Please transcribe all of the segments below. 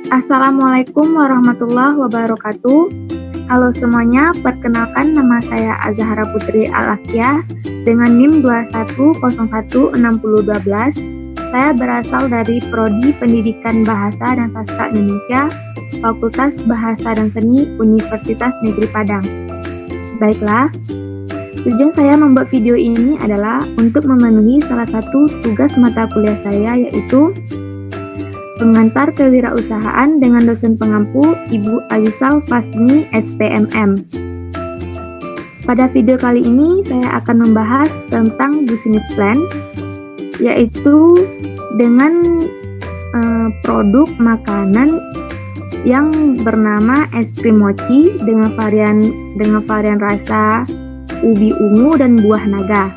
Assalamualaikum warahmatullahi wabarakatuh. Halo semuanya, perkenalkan nama saya Azahra Putri Al-Afiyah dengan NIM 21016012. Saya berasal dari Prodi Pendidikan Bahasa dan Sastra Indonesia, Fakultas Bahasa dan Seni Universitas Negeri Padang. Baiklah, tujuan saya membuat video ini adalah untuk memenuhi salah satu tugas mata kuliah saya, yaitu pengantar kewirausahaan dengan dosen pengampu Ibu Alisal Fasmi SPMM. Pada video kali ini saya akan membahas tentang business plan, yaitu dengan produk makanan yang bernama es krim mochi dengan varian rasa ubi ungu dan buah naga.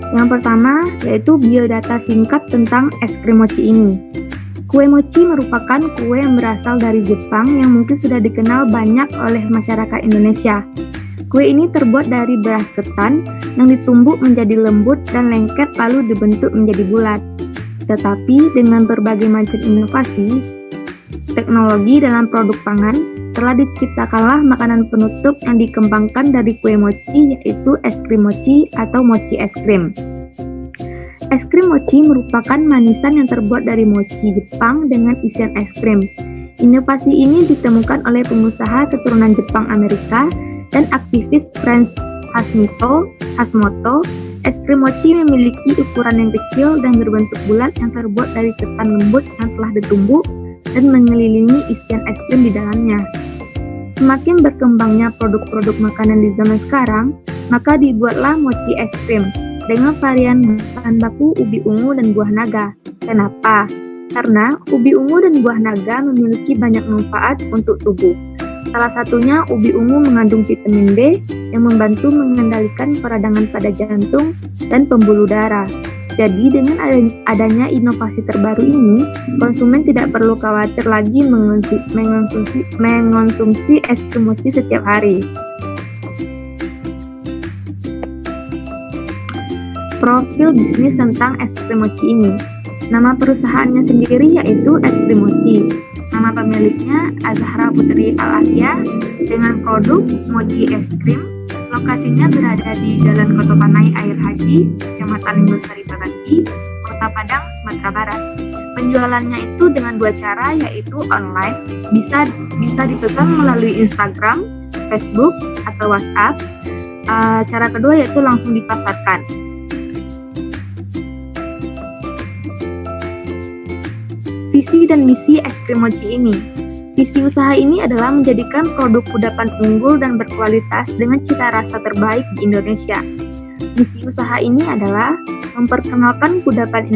Yang pertama yaitu biodata singkat tentang es krim mochi ini. Kue mochi merupakan kue yang berasal dari Jepang yang mungkin sudah dikenal banyak oleh masyarakat Indonesia. Kue ini terbuat dari beras ketan yang ditumbuk menjadi lembut dan lengket lalu dibentuk menjadi bulat. Tetapi dengan berbagai macam inovasi, teknologi dalam produk pangan, telah diciptakanlah makanan penutup yang dikembangkan dari kue mochi, yaitu es krim mochi atau mochi es krim. Es krim mochi merupakan manisan yang terbuat dari mochi Jepang dengan isian es krim. Inovasi ini ditemukan oleh pengusaha keturunan Jepang Amerika dan aktivis Franz Hashimoto. Es krim mochi memiliki ukuran yang kecil dan berbentuk bulat yang terbuat dari ketan lembut yang telah ditumbuk dan mengelilingi isian es krim di dalamnya. Semakin berkembangnya produk-produk makanan di zaman sekarang, maka dibuatlah mochi es krim dengan varian bahan baku ubi ungu dan buah naga. Kenapa? Karena ubi ungu dan buah naga memiliki banyak manfaat untuk tubuh. Salah satunya ubi ungu mengandung vitamin B yang membantu mengendalikan peradangan pada jantung dan pembuluh darah. Jadi dengan adanya inovasi terbaru ini, konsumen tidak perlu khawatir lagi mengonsumsi es krim mochi setiap hari. Profil bisnis tentang es krim mochi ini. Nama perusahaannya sendiri yaitu Es Krim Mochi. Nama pemiliknya Azahra Putri Al-Afiyah dengan produk mochi es krim. Lokasinya berada di Jalan Kotopanai Air Haji, Kecamatan Lingosari Bataki, Kota Padang, Sumatera Barat. Penjualannya itu dengan dua cara, yaitu online, bisa dipesan melalui Instagram, Facebook, atau WhatsApp. Cara kedua yaitu langsung dipasarkan. Visi dan misi es krim mochi ini. Visi usaha ini adalah menjadikan produk kudapan unggul dan berkualitas dengan cita rasa terbaik di Indonesia. Misi usaha ini adalah memperkenalkan kudapan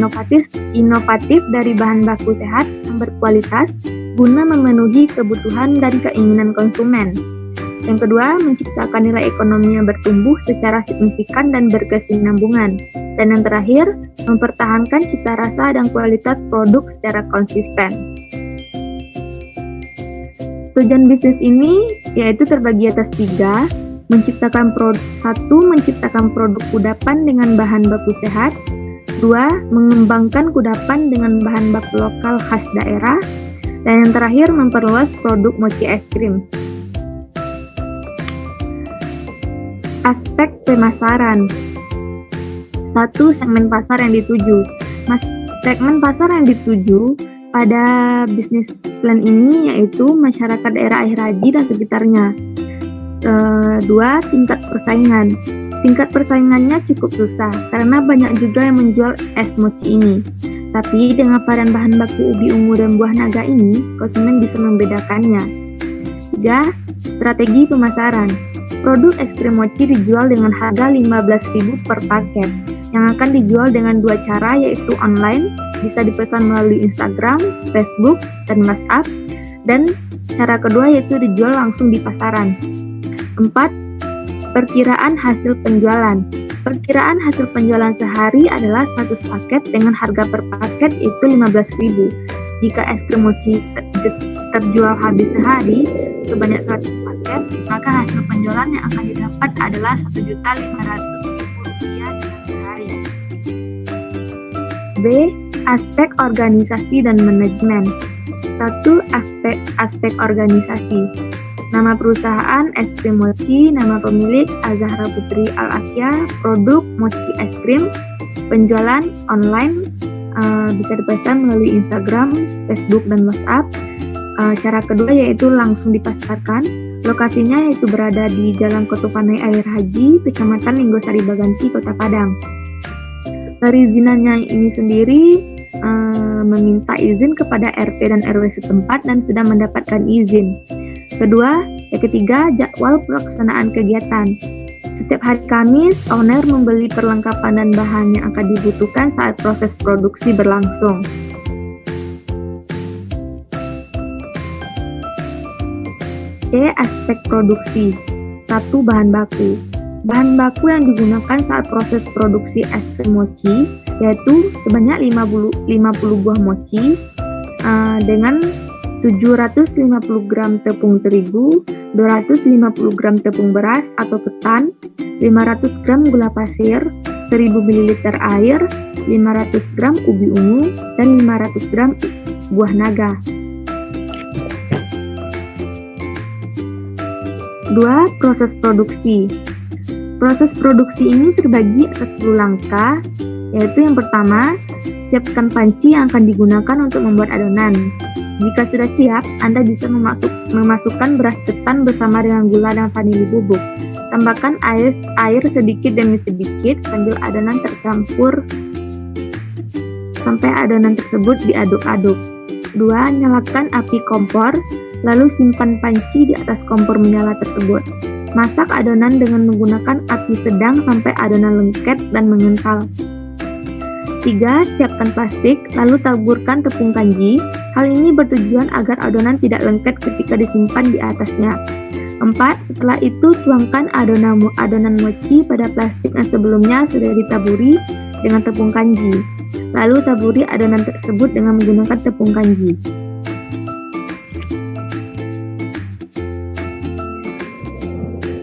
inovatif dari bahan baku sehat yang berkualitas guna memenuhi kebutuhan dan keinginan konsumen. Yang kedua, menciptakan nilai ekonomi yang bertumbuh secara signifikan dan berkesinambungan. Dan yang terakhir, mempertahankan cita rasa dan kualitas produk secara konsisten. Tujuan bisnis ini yaitu terbagi atas 3, menciptakan produk kudapan dengan bahan baku sehat, 2, mengembangkan kudapan dengan bahan baku lokal khas daerah, dan yang terakhir memperluas produk mochi es krim. Aspek pemasaran. 1. Segmen pasar yang dituju. Segmen pasar yang dituju pada bisnis plan ini yaitu masyarakat daerah Air Haji dan sekitarnya. 2. Tingkat persaingan. Tingkat persaingannya cukup susah karena banyak juga yang menjual es mochi ini. Tapi dengan varian bahan baku ubi ungu dan buah naga ini, konsumen bisa membedakannya. 3. Strategi pemasaran. Produk es krim mochi dijual dengan harga Rp15.000 per paket, yang akan dijual dengan dua cara, yaitu online, bisa dipesan melalui Instagram, Facebook, dan WhatsApp, dan cara kedua yaitu dijual langsung di pasaran. 4. Perkiraan hasil penjualan. Perkiraan hasil penjualan sehari adalah 100 paket dengan harga per paket itu Rp15.000. Jika es krim mochi terjual habis sehari sebanyak 100 paket, maka hasil penjualan yang akan didapat adalah Rp1.500.000 dalam sehari. B. Aspek organisasi dan manajemen. 1. Aspek organisasi. Nama perusahaan es krim mochi, nama pemilik Azahra Putri Al-Afia, produk mochi es krim, penjualan online, bisa dipesan melalui Instagram, Facebook, dan WhatsApp. Cara kedua yaitu langsung dipasarkan. Lokasinya yaitu berada di Jalan Kotopanai Air Haji, Kecamatan Linggosari Baganti, Kota Padang. Perizinannya ini sendiri meminta izin kepada RT dan RW setempat dan sudah mendapatkan izin. Ketiga, jadwal pelaksanaan kegiatan. Setiap hari Kamis, owner membeli perlengkapan dan bahan yang akan dibutuhkan saat proses produksi berlangsung. Aspek produksi. 1. Bahan baku. Bahan baku yang digunakan saat proses produksi es krim mochi yaitu sebanyak 50 buah mochi dengan 750 gram tepung terigu, 250 gram tepung beras atau ketan, 500 gram gula pasir, 1000 ml air, 500 gram ubi ungu, dan 500 gram buah naga. 2. Proses produksi. Proses produksi ini terbagi atas 10 langkah, yaitu yang pertama, siapkan panci yang akan digunakan untuk membuat adonan. Jika sudah siap, Anda bisa memasukkan beras ketan bersama dengan gula dan vanili bubuk. Tambahkan air sedikit demi sedikit sambil adonan tercampur sampai adonan tersebut diaduk-aduk. 2. Nyalakan api kompor, lalu simpan panci di atas kompor menyala tersebut. Masak adonan dengan menggunakan api sedang sampai adonan lengket dan mengental. 3. Siapkan plastik, lalu taburkan tepung kanji. Hal ini bertujuan agar adonan tidak lengket ketika disimpan di atasnya. 4. Setelah itu, tuangkan adonan mochi pada plastik yang sebelumnya sudah ditaburi dengan tepung kanji. Lalu taburi adonan tersebut dengan menggunakan tepung kanji.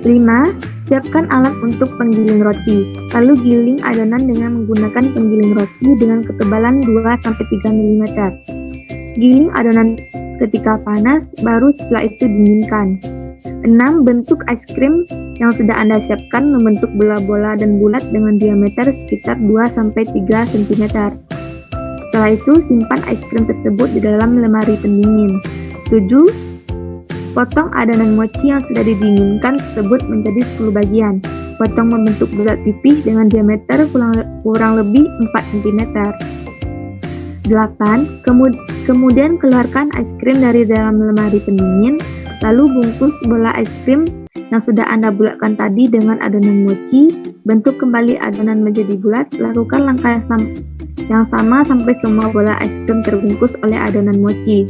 5. Siapkan alat untuk penggiling roti. Lalu giling adonan dengan menggunakan penggiling roti dengan ketebalan 2-3 mm. Giling adonan ketika panas, baru setelah itu dinginkan. 6. Bentuk es krim yang sudah Anda siapkan membentuk bola-bola dan bulat dengan diameter sekitar 2-3 cm. Setelah itu, simpan es krim tersebut di dalam lemari pendingin. 7. Potong adonan mochi yang sudah didinginkan tersebut menjadi 10 bagian. Potong membentuk bulat pipih dengan diameter kurang lebih 4 cm. 8. Kemudian keluarkan es krim dari dalam lemari pendingin, lalu bungkus bola es krim yang sudah Anda bulatkan tadi dengan adonan mochi. Bentuk kembali adonan menjadi bulat. Lakukan langkah yang sama sampai semua bola es krim terbungkus oleh adonan mochi.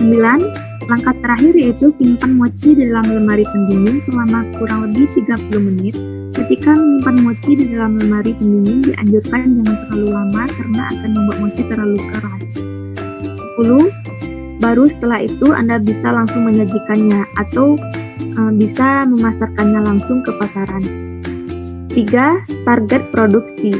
9. Langkah terakhir yaitu simpan mochi di dalam lemari pendingin selama kurang lebih 30 menit. Ketika menyimpan mochi di dalam lemari pendingin, dianjurkan jangan terlalu lama karena akan membuat mochi terlalu keras. 10. Baru setelah itu Anda bisa langsung menyajikannya atau bisa memasarkannya langsung ke pasaran. 3. Target produksi.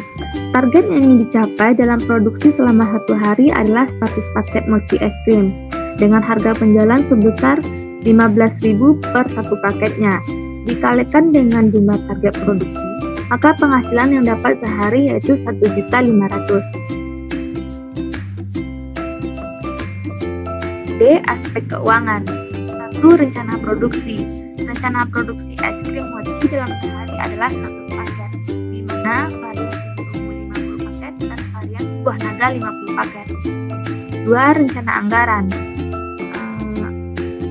Target yang ingin dicapai dalam produksi selama 1 hari adalah 100 paket mochi es krim dengan harga penjualan sebesar 15.000 per satu paketnya. Dikalikan dengan jumlah target produksi, maka penghasilan yang dapat sehari yaitu 1.500.000. D. Aspek keuangan. 1. Rencana produksi. Rencana produksi es krim mochi dalam sehari adalah 100 paket, di mana varian ubi ungu 50 paket dan varian buah naga 50 paket. 2. Rencana anggaran,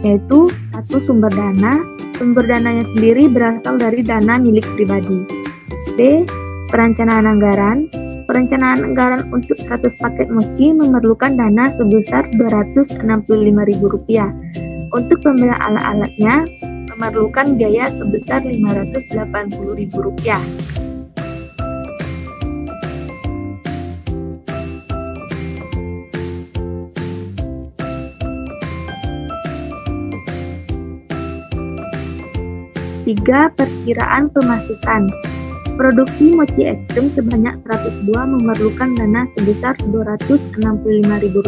yaitu 1. Sumber dana. Sumber dananya sendiri berasal dari dana milik pribadi. B. Perencanaan anggaran. Perencanaan anggaran untuk 100 paket mochi memerlukan dana sebesar Rp265.000. Untuk pembelian alat-alatnya memerlukan biaya sebesar Rp580.000. 3. Perkiraan pemasukan. Produksi mochi es krim sebanyak 100 buah memerlukan dana sebesar Rp265.000.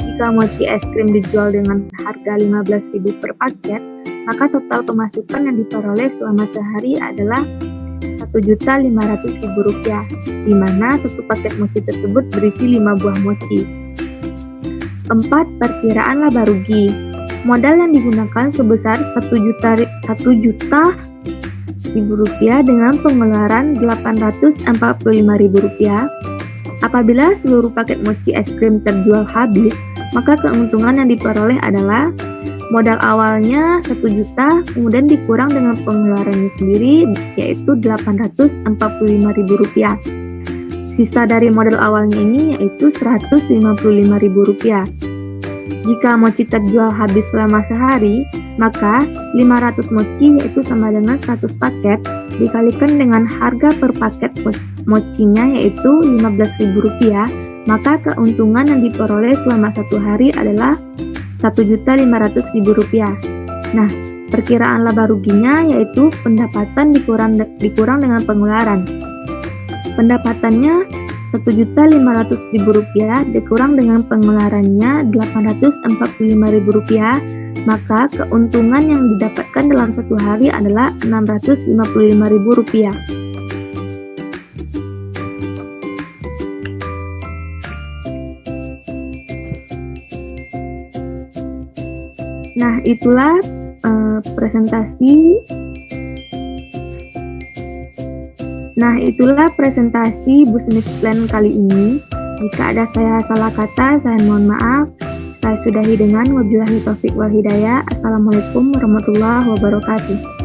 Jika mochi es krim dijual dengan harga Rp15.000 per paket, maka total pemasukan yang diperoleh selama sehari adalah Rp1.500.000, di mana satu paket mochi tersebut berisi 5 buah mochi. 4. Perkiraan laba rugi. Modal yang digunakan sebesar Rp1.000.000 dengan pengeluaran Rp845.000. Apabila seluruh paket mochi es krim terjual habis, maka keuntungan yang diperoleh adalah modal awalnya 1 juta, kemudian dikurang dengan pengeluarannya sendiri, yaitu Rp845.000. Sisa dari modal awalnya ini yaitu Rp155.000. Jika mochi terjual habis selama sehari, maka 500 mochi yaitu sama dengan 100 paket dikalikan dengan harga per paket mochinya yaitu Rp15.000, maka keuntungan yang diperoleh selama satu hari adalah Rp1.500.000. Nah, perkiraan laba ruginya yaitu pendapatan dikurang dengan pengeluaran. Pendapatannya Rp1.500.000 dikurang dengan pengeluarannya Rp845.000, maka keuntungan yang didapatkan dalam satu hari adalah Rp655.000. Nah, itulah presentasi business plan kali ini. Jika ada saya salah kata, saya mohon maaf. Saya sudahi dengan wabillahi taufiq wal hidayah. Assalamualaikum warahmatullahi wabarakatuh.